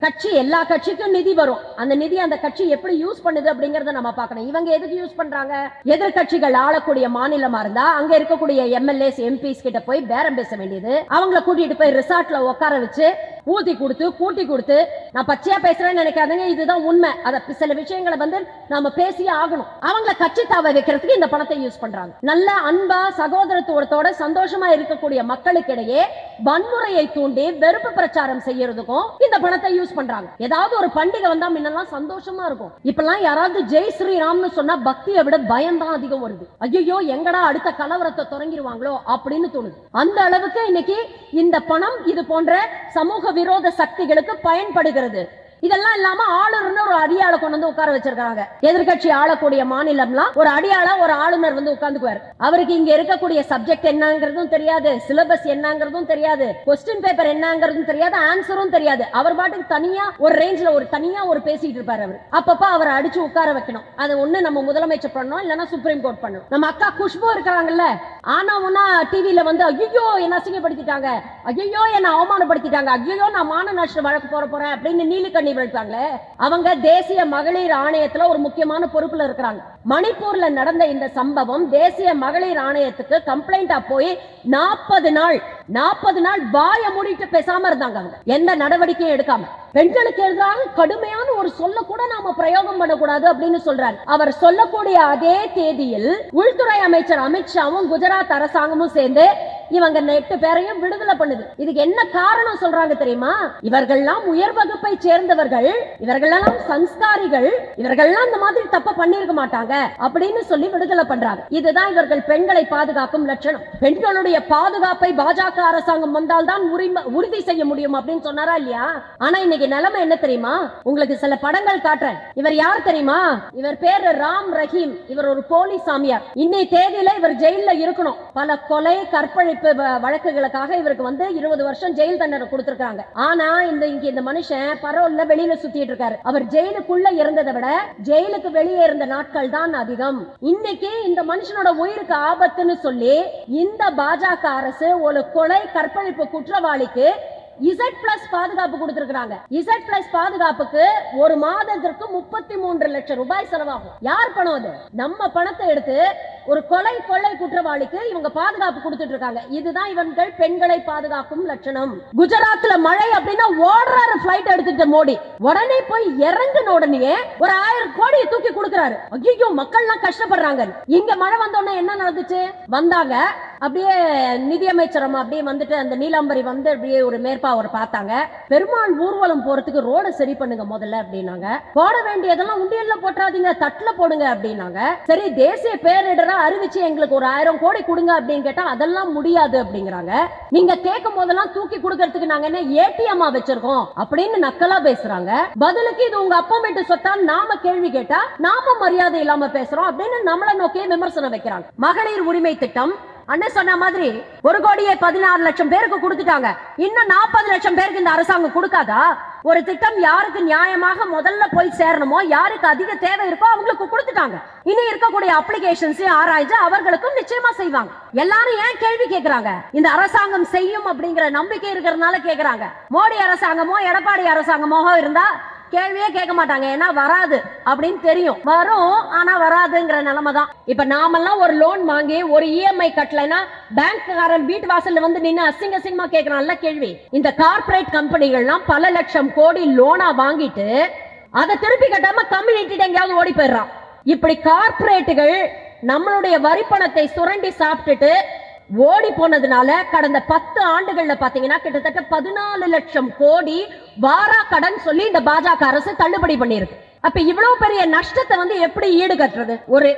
கட்சி எல்லா கட்சிக்கும் நிதி வரும். அந்த நிதி அந்த கட்சி எப்படி யூஸ் பண்ணுது அப்படிங்கறத நம்ம பார்க்கணும். இவங்க எதுக்கு யூஸ் பண்றாங்க? எதிர்கட்சிகள் ஆளக்கூடிய மாநிலமா இருந்தா அங்க இருக்கக்கூடிய எம்எல்ஏஸ் எம்பிஸ் கிட்ட போய் பேரம் பேச வேண்டியது, அவங்களை கூட்டிட்டு போய் ரிசார்ட்ல உட்கார வச்சு ஊதி கொடுத்து கூட்டி கொடுத்து, நான் பச்சையா பேசுறேன்னு நினைக்காதீங்க, இதுதான் உண்மை. அத சில விஷயங்களை வந்து நாம பேசியே ஆகணும். அவங்கள கட்சி தாவ வைக்கிறதுக்கு இந்த பணத்தை யூஸ் பண்றாங்க. நல்ல அன்பா சகோதரத்துவத்தோட சந்தோஷமா இருக்கக்கூடிய மக்களுக்கிடையே வன்முறையை தூண்டி வெறுப்பு பிரச்சாரம் செய்யறதுக்கும் இந்த பணத்தை யூஸ் பண்றாங்க. ஏதாவது ஒரு பண்டிகை வந்தா முன்னெல்லாம் சந்தோஷமா இருக்கும். இப்பெல்லாம் யாராவது ஜெய் ஸ்ரீராம்னு சொன்னா பக்தியை விட பயம் தான் அதிகம் வருது. ஐயோ எங்கடா அடுத்த கலவரத்தை தொடங்கிடுவாங்களோ அப்படின்னு தோணுது. அந்த அளவுக்கு இன்னைக்கு இந்த பணம் இது போன்ற சமூக விரோத சக்திகளுக்கு பயன்படுகிறது. இதெல்லாம் இல்லாம ஆளுநர் ஒரு அடியாளை கொண்டு வந்து உட்கார வச்சிருக்காங்க. எதிர்கட்சி ஆளக்கூடிய மாநிலம்லாம் ஒரு அடியாள ஒரு ஆளுநர் வந்து உட்கார்ந்துக்குவார். அவருக்கு இங்க இருக்கக்கூடிய சப்ஜெக்ட் என்னங்கிறதும் தெரியாது, சிலபஸ் என்னங்கிறதும் தெரியாது, கொஸ்டின் பேப்பர் என்னங்கிறதும் தெரியாது, ஆன்சரும் தெரியாது. அவர் பாட்டுக்கு தனியா ஒரு ரேஞ்ச்ல தனியா பேசிட்டு இருப்பாரு. அவர் அப்பப்ப அவரை அடிச்சு உட்கார வைக்கணும். அது ஒண்ணு நம்ம முதலமைச்சர் பண்ணணும், இல்லன்னா சுப்ரீம் கோர்ட் பண்ணணும். நம்ம அக்கா குஷ்பு இருக்காங்கல்ல, ஆனா ஒன்னா டிவில வந்து ஐயோ என்ன அசிங்கப்படுத்திட்டாங்க, ஐயோ என்ன அவமானப்படுத்திட்டாங்க, ஐயோ நான் மான நஷ்ட வழக்கு போறேன் அப்படின்னு நீலிக்கண்ணி அவங்க தேசிய மகளிர் ஆணையத்துல ஒரு முக்கியமான பொறுப்புல இருக்கிறாங்க. மணிப்பூர்ல நடந்த இந்த சம்பவம் தேசிய மகளிர் ஆணையத்துக்கு கம்ப்ளைண்டா போய் 40 நாள் வாய மூடிட்டு பேசாம இருந்தாங்க. எந்த நடவடிக்கையும் எடுக்காம பெண்களுக்கு எதிராக கடுமையான ஒரு சொல்ல கூட நாம பிரயோகம் பண்ணக்கூடாது அப்படின்னு சொல்றாரு. அவர் சொல்லக்கூடிய அதே தேதியில் உள்துறை அமைச்சர் அமித்ஷாவும் குஜராத் அரசாங்கமும் சேர்ந்து இவங்க 8 பேரையும் விடுதலை பண்ணுது. இதுக்கு என்ன காரணம் சொல்றாங்க தெரியுமா? இவர்கள்லாம் உயர் வகுப்பை சேர்ந்தவர்கள், இவர்களெல்லாம் சன்ஸ்காரிகள், இவர்கள்லாம் இந்த மாதிரி தப்ப பண்ணிருக்க மாட்டாங்க அப்படின்னு சொல்லி விடுதலை பண்றாங்க. இதுதான் இவர்கள் பெண்களை பாதுகாக்கும் லட்சணம். பெண்களுடைய பாதுகாப்பை பாஜக அரசாங்கம் வந்தால்தான் உறுதி செய்ய முடியும் அப்படின்னு சொன்னாரா இல்லையா? ஆனா இன்னைக்கு நிலைமை என்ன தெரியுமா? உங்களுக்கு சில படங்கள் காட்டுறேன். இவர் யார் தெரியுமா? இவர் பேரு ராம் ரஹீம். இவர் ஒரு போலீஸ் சாமியார். இன்னை தேதியில இவர் ஜெயில இருக்கணும். பல கொலை கற்பழிப்பு வழக்குகளுக்காக இவருக்கு வந்து 20 வருஷம் ஜெயில் தண்டனை கொடுத்திருக்காங்க. ஆனா இந்த மனுஷன் பரோல்ல வெளியில சுத்திட்டு இருக்காரு. அவர் ஜெயிலுக்குள்ள இருந்ததை விட ஜெயிலுக்கு வெளியே இருந்த நாட்கள் தான் அதிகம். இன்னைக்கு இந்த மனுஷனோட உயிருக்கு ஆபத்துன்னு சொல்லி இந்த பாஜக அரசு ஒரு கொலை கற்பழிப்பு குற்றவாளிக்கு Z+ பாதுகாப்பு கொடுத்திருக்காங்க. Z+ பாதுகாப்புக்கு ஒரு மாதத்திற்கு 33 லட்சம் ரூபாய் செலவாகும். யார் பணம் அது? நம்ம பணத்தை எடுத்து ஒரு கொலை குற்றவாளிக்கு இவங்க பாதுகாப்பு கொடுத்துட்டு இருக்காங்க. இதுதான் இவர்கள் பெண்களை பாதுகாக்கும் லட்சணம். குஜராத்ல மழை அப்படின்னா ஓடுறாரு பிளைட் எடுத்துட்டு மோடி. உடனே போய் இறங்கின உடனே ஒரு 1000 கோடியை தூக்கி கொடுக்கிறாரு. ஐயோ மக்கள்லாம் கஷ்டப்படுறாங்க. இங்க மழை வந்தோடனே என்ன நடந்துச்சு? வந்தாங்க அப்படியே நிதியமைச்சரம் அப்படியே வந்துட்டு அந்த நீலாம்பரி வந்து அப்படியே ஒரு மேற்பார்வை பார்த்தாங்க. பெருமாள் ஊர்வலம் போறதுக்கு ரோட சரி பண்ணுங்க முதல்ல அப்படின்னாங்க. போட வேண்டியதெல்லாம் உண்டியல்ல போட்டாதீங்க, தட்டுல போடுங்க அப்படின்னாங்க. சரி தேசிய பேரிடரா அறிவிச்சு எங்களுக்கு ஒரு 1000 கோடி கொடுங்க அப்படின்னு கேட்டா அதெல்லாம் முடியாது அப்படிங்கிறாங்க. நீங்க கேட்கும் போதெல்லாம் தூக்கி கொடுக்கறதுக்கு நாங்க என்ன ஏடிஎம் வச்சிருக்கோம் அப்படின்னு நக்கலா பேசுறாங்க. பதிலுக்கு இது உங்க அப்பா வீட்டு சொத்தா நாம கேள்வி கேட்டா நாம மரியாதை இல்லாம பேசுறோம் அப்படின்னு நம்மள நோக்கி விமர்சனம் வைக்கிறாங்க. மகளிர் உரிமை திட்டம் அண்ணன் சொன்ன மாதிரி 1,16,00,000 பேருக்கு கொடுத்துட்டாங்க. இன்னும் 40 லட்சம் பேருக்கு இந்த அரசாங்கம் கொடுக்காதா? ஒரு திட்டம் யாருக்கு நியாயமாக முதல்ல போய் சேரணுமோ, யாருக்கு அதிக தேவை இருக்கோ அவங்களுக்கு கொடுத்துட்டாங்க. இனி இருக்கக்கூடிய அப்ளிகேஷன்ஸ் ஆராய்ச்சி அவர்களுக்கும் நிச்சயமா செய்வாங்க. எல்லாரும் ஏன் கேள்வி கேட்கிறாங்க? இந்த அரசாங்கம் செய்யும் அப்படிங்கிற நம்பிக்கை இருக்கிறதுனால கேட்கிறாங்க. மோடி அரசாங்கமோ எடப்பாடி அரசாங்கமோ இருந்தா கேள்வியே கேட்க மாட்டாங்க. ஏன்னா வராது அப்படின்னு தெரியும். வரும் ஆனா வராதுங்கிற நிலைமை தான். இப்ப நாமெல்லாம் ஒரு லோன் வாங்கி ஒரு இஎம்ஐ கட்டலைன்னா பேங்க்காரன் வீட்டு வாசல்ல வந்து நின்று அசிங்கமா கேட்கறான்ல கேள்வி. இந்த கார்ப்பரேட் கம்பெனிகள்லாம் பல லட்சம் கோடி லோனா வாங்கிட்டு அதை திருப்பி கட்டாம கம்யூனிட்டி எங்கேயாவது ஓடி போயிடுறான். இப்படி கார்ப்பரேட்டுகள் நம்மளுடைய வரி பணத்தை சுரண்டி சாப்பிட்டுட்டு ஓடி போனதுனால கடந்த 10 ஆண்டுகள்ல பாத்தீங்கன்னா கிட்டத்தட்ட 14 லட்சம் கோடி வாரா கடன் சொல்லி இந்த பாஜக அரசு தள்ளுபடி பண்ணிருக்கு. அப்ப இவ்வளவு பெரிய நஷ்டத்தை வந்து எப்படி ஈடு கட்டுறது?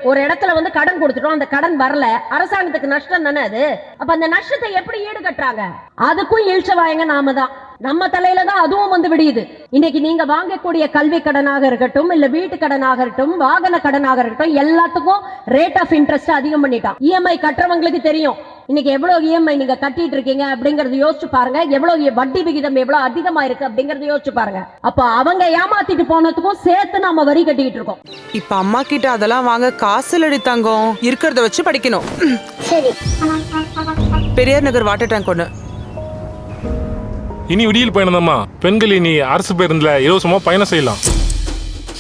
ஒரு இடத்துல வந்து கடன் கொடுத்துட்டோம், அந்த கடன் வரல, அரசாங்கத்துக்கு நஷ்டம் தானே அது. அப்ப அந்த நஷ்டத்தை எப்படி ஈடு கட்டுறாங்க? அதுக்கும் இழிச்சவாயங்க நாம தான். நம்ம தலையில தான் அதுவும் வந்து விடியுது. இன்னைக்கு நீங்க வாங்கக்கூடிய கல்வி கடனாக இருக்கட்டும், இல்ல வீட்டு கடனாக இருக்கட்டும், வாகன கடனாக இருக்கட்டும், எல்லாத்துக்கும் ரேட் ஆஃப் இன்ட்ரெஸ்ட் அதிகம் பண்ணிட்டான். இஎம்ஐ கட்டுறவங்களுக்கு தெரியும் இன்னைக்கு எவ்வளவு இஎம்ஐ நீங்க கட்டிட்டு இருக்கீங்க அப்படிங்கறது யோசிச்சு பாருங்க. எவ்வளவு வட்டி விகிதம் எவ்வளவு அதிகமா இருக்கு அப்படிங்கறது யோசிச்சு பாருங்க. அப்ப அவங்க ஏமாத்திட்டு போனதுக்கும் சேர்த்து நாம வரி கட்டிட்டு இருக்கோம். இப்ப அம்மா கிட்ட அதெல்லாம் வாங்க காசு இல்லடி தங்கம், இருக்கிறத வச்சு படிக்கணும். சரி. பெரியார் நகர் வாட்டர் டேங்க் ஒண்ணு. இனி விடியல் பயணம்தாம்மா. பெண்கள் இனி அரசு பேருந்துல இலவசமா பயணம் செய்யலாம்.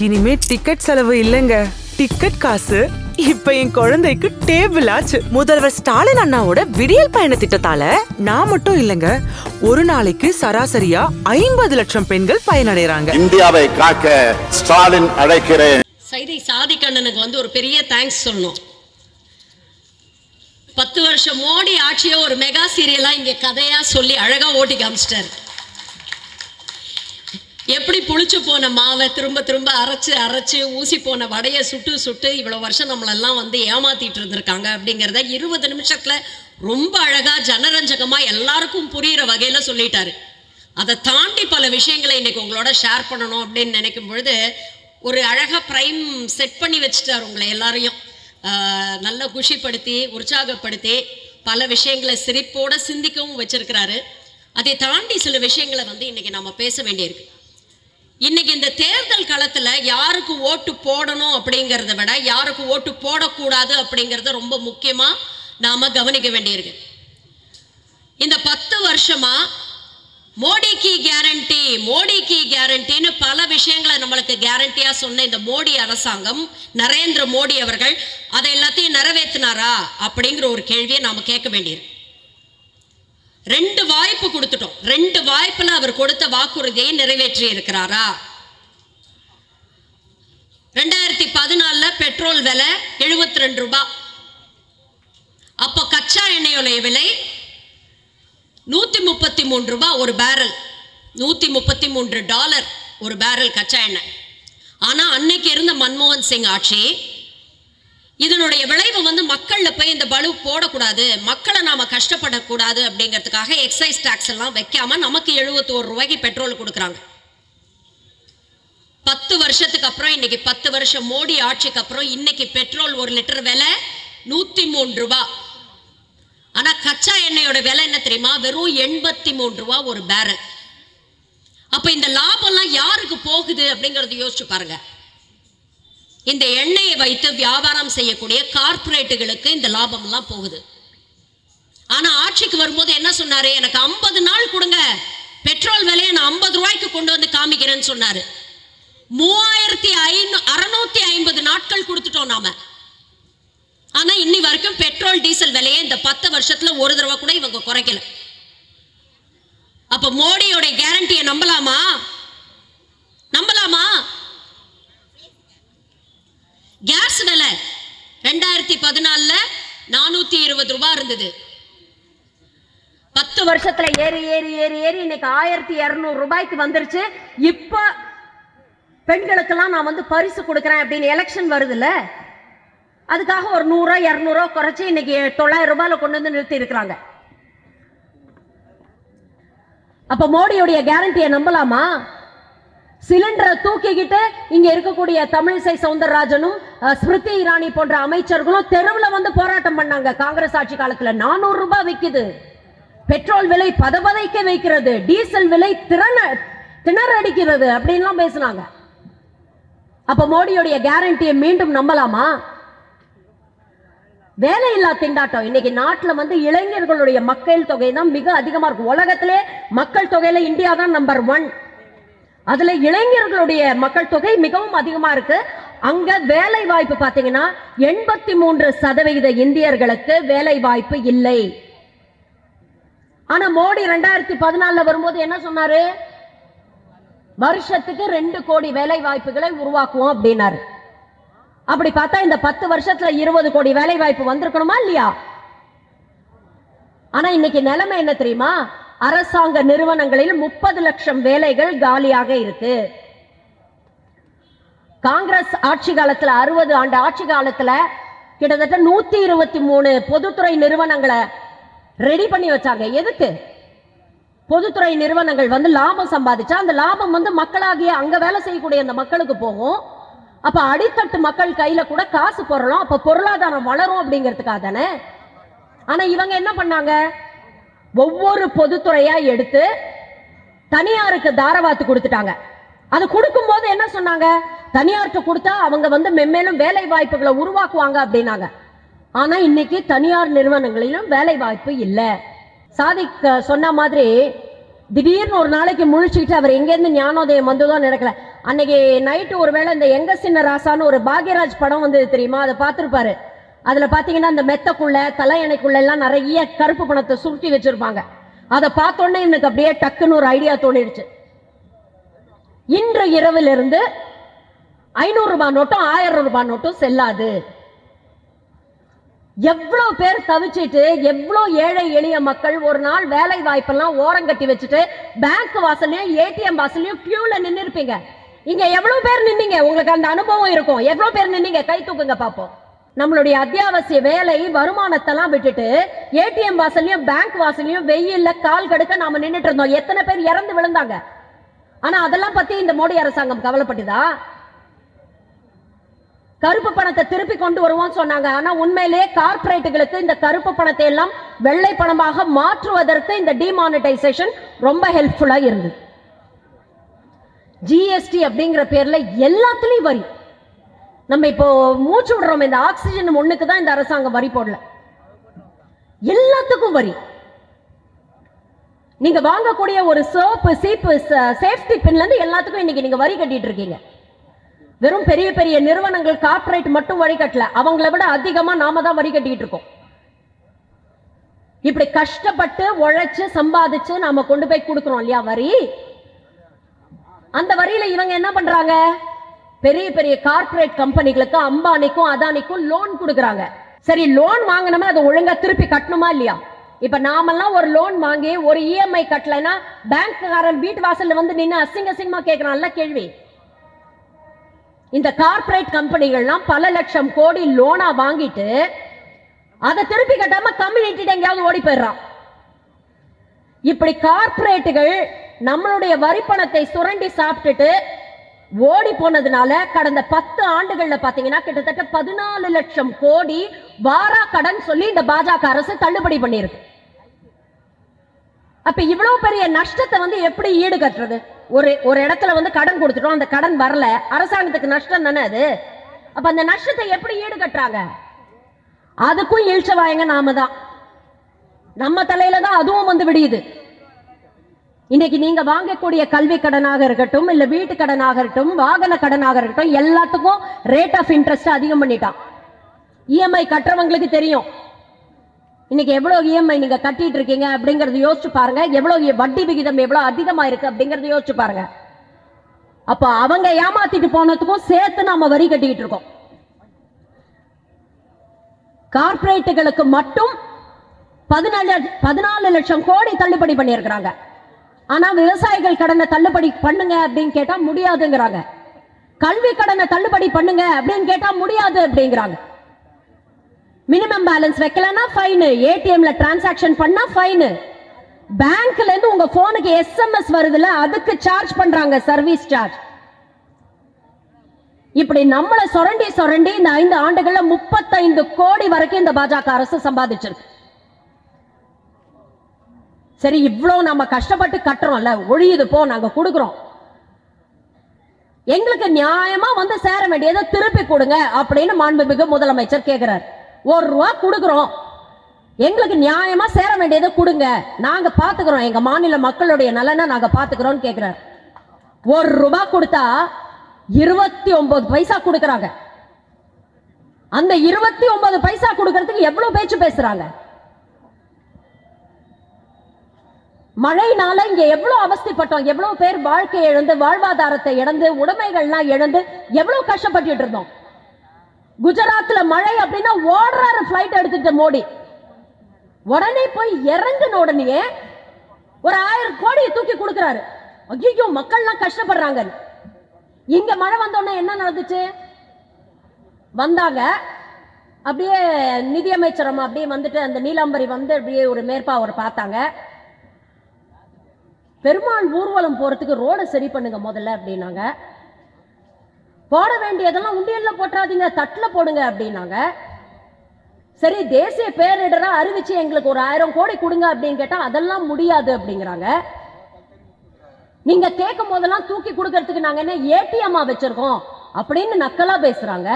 இனிமே டிக்கெட் செலவு இல்லைங்க. டிக்கெட் காசு இப்ப என் குழந்தைக்கு டேபிள் ஆச்சு. முதல்வர் ஸ்டாலின் அண்ணாவோட விடியல் பயண திட்டத்தால நான் மட்டும் இல்லைங்க, ஒரு நாளைக்கு சராசரியா 50 லட்சம் பெண்கள் பயனடைறாங்க. இந்தியாவை காக்க ஸ்டாலின் அழைக்கிறேன். சாதிக் அண்ணனுக்கு வந்து ஒரு பெரிய தேங்க்ஸ் சொல்லணும். 10 வருஷம் மோடி ஆட்சியை ஒரு மெகா சீரியலா இங்க கதையா சொல்லி அழகா ஓட்டி காமிச்சிட்டாரு. எப்படி புளிச்சு போன மாவை திரும்ப திரும்ப அரைச்சு ஊசி போன வடையை சுட்டு இவ்வளவு வருஷம் நம்மளெல்லாம் வந்து ஏமாத்திட்டு இருந்திருக்காங்க அப்படிங்கிறத 20 நிமிஷத்துல ரொம்ப அழகா ஜனரஞ்சகமா எல்லாருக்கும் புரியுற வகையில சொல்லிட்டாரு. அதை தாண்டி பல விஷயங்களை இன்னைக்கு உங்களோட ஷேர் பண்ணணும் அப்படின்னு நினைக்கும் பொழுது ஒரு அழகா பிரைம் செட் பண்ணி வச்சுட்டார் உங்களை எல்லாரையும். நல்ல குஷிப்படுத்தி உற்சாகப்படுத்தி பல விஷயங்களை சிரிப்போட சிந்திக்கவும் வச்சிருக்கிறாரு. அதை தாண்டி சில விஷயங்களை வந்து இன்னைக்கு நம்ம பேச வேண்டியிருக்கு. இன்னைக்கு இந்த தேர்தல் களத்துல யாருக்கு ஓட்டு போடணும் அப்படிங்கிறத விட யாருக்கு ஓட்டு போடக்கூடாது அப்படிங்கறத ரொம்ப முக்கியமா நாம கவனிக்க வேண்டியிருக்கு. இந்த 10 வருஷமா மோடிக்கு கேரண்டின்னு பல விஷயங்களை நம்மளுக்கு கேரண்டியா சொன்ன இந்த மோடி அரசாங்கம், நரேந்திர மோடி அவர்கள் அதை எல்லாத்தையும் நிறைவேற்றினாரா அப்படிங்கிற ஒரு கேள்வியை நாம கேட்க வேண்டியிருக்கு. 2 வாய்ப்பு கொடுத்துட்டோம். 2 வாய்ப்புல அவர் கொடுத்த வாக்குறுதியை நிறைவேற்றி இருக்கிறாரா? 2014 பெட்ரோல் விலை 72 ரூபாய். அப்போ கச்சா எண்ணெயோட விலை $133 ஒரு பேரல், $133 ஒரு பேரல் கச்சா எண்ணெய். ஆனா அன்னைக்கு இருந்த மன்மோகன் சிங் ஆட்சி இதனுடைய விளைவு வந்து மக்கள்ல போய் இந்த பலு போடக்கூடாது, மக்களை நாம கஷ்டப்படக்கூடாது அப்படிங்கிறதுக்காக எக்ஸைஸ் டாக்ஸ் எல்லாம் வைக்காம நமக்கு 71 ரூபாய்க்கு பெட்ரோல் கொடுக்குறாங்க. 10 வருஷத்துக்கு அப்புறம் இன்னைக்கு 10 வருஷம் மோடி ஆட்சிக்கு அப்புறம் இன்னைக்கு பெட்ரோல் 1 லிட்டர் விலை 103 ரூபாய். ஆனா கச்சா எண்ணெயோட விலை என்ன தெரியுமா? வெறும் 83 ரூபாய் ஒரு பேரல். அப்ப இந்த லாபம் எல்லாம் யாருக்கு போகுது அப்படிங்கறத யோசிச்சு பாருங்க. இந்த எண்ணெயை வைத்து வியாபாரம் செய்யக்கூடிய கார்ப்பரேட்டுகளுக்கு இந்த லாபம் எல்லாம் போகுது. ஆனா ஆட்சிக்கு வரும்போது என்ன சொன்னாரு? எனக்கு 50 நாள் கொடுங்க, பெட்ரோல் விலையை நான் 50 ரூபாய்க்கு கொண்டு வந்து காமிக்கிறேன்னு சொன்னாரு. 3650 நாட்கள் கொடுத்துட்டோம் நாம. ஆனா இன்னி வரைக்கும் பெட்ரோல் டீசல் விலையை இந்த 10 வருஷத்துல ஒரு தடவை கூட இவங்க குறைக்கல. அப்ப மோடியோட கேரண்டியை நம்பலாமா? கேஸ் விலை 2014 420 ரூபாய் இருந்தது. 10 வருஷத்துல ஏறி இன்னைக்கு 1200 ரூபாய்க்கு வந்துருச்சு. இப்ப பெண்களுக்கெல்லாம் நான் வந்து பரிசு கொடுக்கறேன் அப்படின்னு எலெக்ஷன் வருதுல்ல, அதுக்காக ஒரு 100 200 குறைச்சு இன்னைக்கு 900 ரூபாயில கொண்டு வந்து நிறுத்தி இருக்கிறாங்க. அப்ப மோடியுடைய கேரண்டியை நம்பலாமா? சிலிண்டரை தூக்கிக்கிட்டு இங்க இருக்கக்கூடிய தமிழிசை சவுந்தரராஜனும் ஸ்மிருதி இரானி போன்ற அமைச்சர்களும் தெருவில் வந்து போராட்டம் பண்ணாங்க. காங்கிரஸ் ஆட்சி காலத்துல 400 ரூபாய் விற்குது, பெட்ரோல் விலை பதபதைக்க வைக்கிறது, டீசல் விலை திணறடிக்கிறது அப்படின்லாம் பேசினாங்க. அப்ப மோடியுடைய கேரண்டியை மீண்டும் நம்பலாமா? வேலையில்லா திண்டாட்டம். இன்னைக்கு நாட்டுல வந்து இளைஞர்களுடைய மக்கள் தொகை தான் மிக அதிகமா இருக்கு. உலகத்திலே மக்கள் தொகையில இந்தியா தான் நம்பர் 1. அதுல இளைஞர்களுடைய மக்கள் தொகை மிகவும் அதிகமா இருக்கு. அங்க வேலை வாய்ப்பு பாத்தீங்கன்னா 83% இந்தியர்களுக்கு வேலை வாய்ப்பு இல்லை. ஆனா மோடி 2014 வரும்போது என்ன சொன்னாரு? வருஷத்துக்கு 2 கோடி வேலை வாய்ப்புகளை உருவாக்குவோம் அப்படின்னாரு. அப்படி பார்த்தா இந்த 10 வருஷத்துல 20 கோடி வேலை வாய்ப்பு வந்திருக்கணுமா இல்லையா? ஆனா இன்னைக்கு நிலைமை என்ன தெரியுமா? அரசாங்க நிறுவனங்களில் 30 லட்சம் வேலைகள் காலியாக இருக்கு. காங்கிரஸ் ஆட்சி காலத்துல 60 ஆண்டு ஆட்சி காலத்துல கிட்டத்தட்ட 123 பொதுத்துறை நிறுவனங்களை ரெடி பண்ணி வச்சாங்க. எதுக்கு? பொதுத்துறை நிறுவனங்கள் வந்து லாபம் சம்பாதிச்சா அந்த லாபம் வந்து மக்களாகிய அங்க வேலை செய்யக்கூடிய அந்த மக்களுக்கு போகும். அப்ப அடித்தட்டு மக்கள் கையில கூட காசு போறலாம், அப்ப பொருளாதாரம் வளரும் அப்படிங்கிறதுக்காக தானே. ஆனா இவங்க என்ன பண்ணாங்க? ஒவ்வொரு பொதுத்துறையா எடுத்து தனியாருக்கு தாரவாத்து கொடுத்துட்டாங்க. அது கொடுக்கும் போது என்ன சொன்னாங்க? தனியார்கிட்ட கொடுத்தா அவங்க வந்து மென்மேலும் வேலை வாய்ப்புகளை உருவாக்குவாங்க அப்படின்னாங்க. ஆனா இன்னைக்கு தனியார் நிறுவனங்களிலும் வேலை வாய்ப்பு இல்லை. சாதிக் சொன்ன மாதிரி திடீர்னு ஒரு நாளைக்கு முழிச்சுக்கிட்டு அவர் எங்கேருந்து ஞானோதயம் வந்ததோ நடக்கல. அன்னைக்கு நைட்டு ஒருவேளை இந்த எங்க சின்ன ராசான்னு ஒரு பாக்யராஜ் படம் வந்தது தெரியுமா, அதை பார்த்துருப்பாரு. அதுல பாத்தீங்கன்னா இந்த மெத்தக்குள்ள தலையணைக்குள்ள எல்லாம் நிறைய கருப்பு பணத்தை சுருட்டி வச்சிருப்பாங்க. அதை பார்த்தோன்னே எனக்கு அப்படியே டக்குன்னு ஒரு ஐடியா தோணிடுச்சு. இன்று இரவிலிருந்து 500 ரூபாய் நோட்டும் 1000 ரூபாய் நோட்டும் செல்லாது. எவ்வளவு பேர் தவிச்சிட்டு, எவ்வளவு ஏழை எளிய மக்கள் ஒரு நாள் வேலை வாய்ப்பெல்லாம் ஓரம் கட்டி வச்சுட்டு பேங்க் வாசல்லையும் ஏடிஎம் வாசல்லையும் கியூல நின்று இருப்பீங்க. இங்க எவ்வளவு பேர் நின்னீங்க? உங்களுக்கு அந்த அனுபவம் இருக்கும். எவ்வளவு பேர் நின்னீங்க? கை தூக்குங்க பாப்போம். நம்மளுடைய அத்தியாவசிய வேலை வருமானத்தெல்லாம் விட்டுட்டு ஏடிஎம் வாசல்லையும் பேங்க் வாசல்லையும் வெயில்ல கால் கடுக்க நாம நின்றுட்டு இருந்தோம். எத்தனை பேர் இறந்து விழுந்தாங்க. ஆனா அதெல்லாம் பத்தி இந்த மோடி அரசாங்கம் கவலைப்பட்டுதா? கருப்பு பணத்தை திருப்பி கொண்டு வருவோம் சொன்னாங்க. ஆனா உண்மையிலேயே கார்ப்பரேட்டுகளுக்கு இந்த கருப்பு பணத்தை எல்லாம் வெள்ளை பணமாக மாற்றுவதற்கு இந்த டிமானிட்டைசேஷன் ரொம்ப ஹெல்ப்ஃபுல்லா இருந்தது. ஜிஎஸ்டி அப்படிங்கிற பேர்ல எல்லாத்துலயும் வரி. நம்ம இப்போ மூச்சு விடுறோம், இந்த ஆக்சிஜன் ஒண்ணுக்கு தான் இந்த அரசாங்கம் வரி போடல, எல்லாத்துக்கும் வரி. நீங்க வாங்கக்கூடிய ஒரு சோப்பு, சீப்பு, சேஃப்டி பின்ல இருந்து எல்லாத்துக்கும் இன்னைக்கு நீங்க வரி கட்டிட்டு இருக்கீங்க. வெறும் பெரிய பெரிய நிறுவனங்கள் கார்ப்பரேட் மட்டும் வரி கட்டல, அவங்கள விட அதிகமா நாம தான் வரி கட்டிட்டு இருக்கோம். இப்படி கஷ்டப்பட்டு உழைச்சு சம்பாதிச்சு நாம கொண்டு போய் கொடுக்கிறோம் இல்லையா வரி. அந்த வரியில இவங்க என்ன பண்றாங்க? பெரிய பெரிய கார்ப்பரேட் கம்பெனிகளுக்கு, அம்பானிக்கும் அதானிக்கும் லோன் கொடுக்கறாங்க. சரி, லோன் வாங்கினோமா அதை ஒழுங்கா திருப்பி கட்டணுமா இல்லையா? இப்ப நாமெல்லாம் ஒரு லோன் வாங்கி ஒரு இஎம்ஐ கட்டலைன்னா பேங்க்காரன் வீட்டு வாசல்ல வந்து நின்று அசிங்கமா கேட்கறான்ல கேள்வி. இந்த கார்ப்பரேட் கம்பெனிகள்லாம் பல லட்சம் கோடி லோனா வாங்கிட்டு அதை திருப்பி கட்டாம கம்யூனிட்டி எங்கேயாவது ஓடி போயிடுறான். இப்படி கார்ப்பரேட்டுகள் நம்மளுடைய வரி பணத்தை சுரண்டி சாப்பிட்டுட்டு ஓடி போனதுனால கடந்த 10 ஆண்டுகள்ல பாத்தீங்கன்னா கிட்டத்தட்ட 14 லட்சம் கோடி வாரா கடன் சொல்லி இந்த பாஜக அரசு தள்ளுபடி பண்ணிருக்கு. அப்ப இவ்வளவு பெரிய நஷ்டத்தை வந்து எப்படி ஈடு கட்டுறது? ஒரு இடத்துல வந்து கடன் கொடுத்துட்டோம், அந்த கடன் வரல, அரசாங்கத்துக்கு நஷ்டம் தானே அது. அப்ப அந்த நஷ்டத்தை எப்படி ஈடு கட்டுறாங்க? அதுக்கும் இழிச்சவாயங்க நாம தான், நம்ம தலையில தான் அதுவும் வந்து விடியுது. இன்னைக்கு நீங்க வாங்கக்கூடிய கல்வி கடனாக இருக்கட்டும், இல்ல வீட்டு கடனாக இருக்கட்டும், வாகன கடனாக இருக்கட்டும், எல்லாத்துக்கும் ரேட் ஆஃப் இன்ட்ரெஸ்ட் அதிகம் பண்ணிட்டான். இஎம்ஐ கட்டுறவங்களுக்கு தெரியும் இன்னைக்கு எவ்வளவு இஎம்ஐ நீங்க கட்டிட்டு இருக்கீங்க அப்படிங்கறது யோசிச்சு பாருங்க. எவ்வளவு வட்டி விகிதம் எவ்வளவு அதிகமா இருக்கு அப்படிங்கறது யோசிச்சு பாருங்க. அப்ப அவங்க ஏமாத்திட்டு போனதுக்கும் சேர்த்து நாம வரி கட்டிட்டு இருக்கோம். கார்ப்பரேட்டுகளுக்கு மட்டும் 14 லட்சம் கோடி தள்ளுபடி பண்ணியிருக்கிறாங்க. ஆனா விவசாயிகள் கடனை தள்ளுபடி பண்ணுங்க அப்படின்னு கேட்டா முடியாதுங்கிறாங்க. கல்வி கடனை தள்ளுபடி பண்ணுங்க அப்படின்னு கேட்டா முடியாது அப்படிங்கிறாங்க. மினிமம் பேலன்ஸ் வைக்கலன்னா ஃபைன், ஏடிஎம்ல டிரான்சாக்ஷன் பண்ணா ஃபைன், பேங்க்ல இருந்து உங்க போனுக்கு எஸ்எம்எஸ் வருதுல அதுக்கு சார்ஜ் பண்றாங்க, சர்வீஸ் சார்ஜ். இப்படி நம்மளை சுரண்டி சுரண்டி இந்த 5 ஆண்டுகள்ல 35 கோடி வரைக்கும் இந்த பாஜக அரசு சம்பாதிச்சிருக்கு. சரி, இவ்வளவு நம்ம கஷ்டப்பட்டு கட்டுறோம்ல, ஒழியுது போ, நாங்க கொடுக்கிறோம், எங்களுக்கு நியாயமா வந்து சேர வேண்டியதை திருப்பி கொடுங்க அப்படின்னு மாண்புமிகு முதலமைச்சர் கேட்கிறார். 1 ரூபா கொடுக்கிறோம், எங்களுக்கு நியாயமா சேர வேண்டியதை கொடுங்க, நாங்க பாத்துக்கிறோம், எங்க மாநில மக்களுடைய நலனை நாங்க பாத்துக்கிறோம் கேட்கிறார். 1 ரூபா கொடுத்தா 29 பைசா கொடுக்கறாங்க. அந்த 29 பைசா கொடுக்கறதுக்கு எவ்வளவு பேச்சு பேசுறாங்க. மழையினால இங்க எவ்வளவு அவஸ்தைப்பட்டோம், எவ்வளவு பேர் வாழ்க்கை இழந்து, வாழ்வாதாரத்தை இழந்து, உடைமைகள்லாம் இழந்து எவ்வளவு கஷ்டப்பட்டு இருந்தோம். குஜராத்ல மழை அப்படின்னா ஓடுறாரு பிளைட் எடுத்துட்டு மோடி. உடனே போய் இறங்கின உடனே ஒரு 1000 கோடியை தூக்கி கொடுக்கிறாரு. ஐயோ, மக்கள்லாம் கஷ்டப்படுறாங்க. இங்க மழை வந்தோடனே என்ன நடந்துச்சு? வந்தாங்க, அப்படியே நிதியமைச்சரம் அப்படியே வந்துட்டு அந்த நீலாம்பரி வந்து அப்படியே ஒரு மேற்பார்வை பார்த்தாங்க. பெருமாள் ஊர்வலம் போறதுக்கு ரோட சரி பண்ணுங்க முதல்ல அப்படின்னாங்க. போட வேண்டியதெல்லாம் உண்டியல்ல போட்டாதீங்க, தட்டுல போடுங்க அப்படின்னாங்க. சரி, தேசிய பேரிடரா அறிவிச்சு எங்களுக்கு ஒரு 1000 கோடி கொடுங்க அப்படின்னு கேட்டா அதெல்லாம் முடியாது அப்படிங்கிறாங்க. நீங்க கேட்கும் போதெல்லாம் தூக்கி கொடுக்கறதுக்கு நாங்க என்ன ஏடிஎம்மா வச்சிருக்கோம் அப்படின்னு நக்கலா பேசுறாங்க.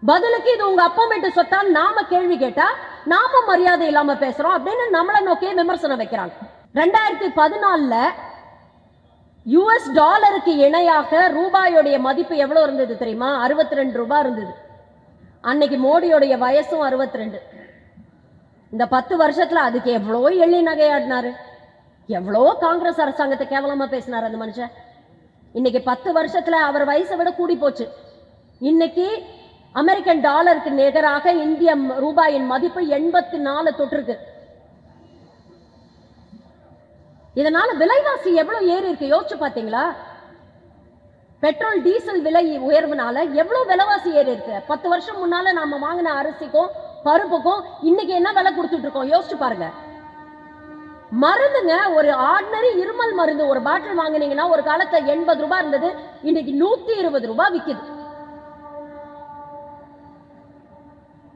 பதிலுக்கு இது உங்க அப்பா வீட்டு சொத்தான் நாம கேள்வி கேட்டா நாம மரியாதை இல்லாம பேசுறோம் அப்படின்னு நம்மளை நோக்கிய விமர்சனம் வைக்கிறாங்க. 2014 யுஎஸ் டாலருக்கு இணையாக ரூபாயோடைய மதிப்பு எவ்வளவு இருந்தது தெரியுமா? 62 ரூபாய் இருந்தது. அன்னைக்கு மோடியோடைய வயசும் 62. இந்த 10 வருஷத்துல அதுக்கு எவ்வளோ எள்ளி நகையாடினாரு, எவ்வளோ காங்கிரஸ் அரசாங்கத்தை கேவலமா பேசினார் அந்த மனுஷன். இன்னைக்கு 10 வருஷத்துல அவர் வயசை விட கூடி போச்சு. இன்னைக்கு அமெரிக்கன் டாலருக்கு நிகராக இந்திய ரூபாயின் மதிப்பு 84 தொட்டிருக்கு. இதனால விலைவாசி எவ்வளவு ஏறி இருக்கு யோசிச்சு பாத்தீங்களா? பெட்ரோல் டீசல் விலை உயர்வுனால எவ்வளவு விலைவாசி ஏறி இருக்கு. 10 வருஷம் முன்னால நாம வாங்கின அரிசிக்கும் பருப்புக்கும் இன்னைக்கு என்ன விலை கொடுத்துட்டு இருக்கோம் யோசிச்சு பாருங்க. மருந்துங்க, ஒரு ஆர்டினரி இருமல் மருந்து ஒரு பாட்டில் வாங்கினீங்கன்னா ஒரு காலத்துல 80 ரூபாய் இருந்தது, இன்னைக்கு 120 ரூபாய் விக்குது.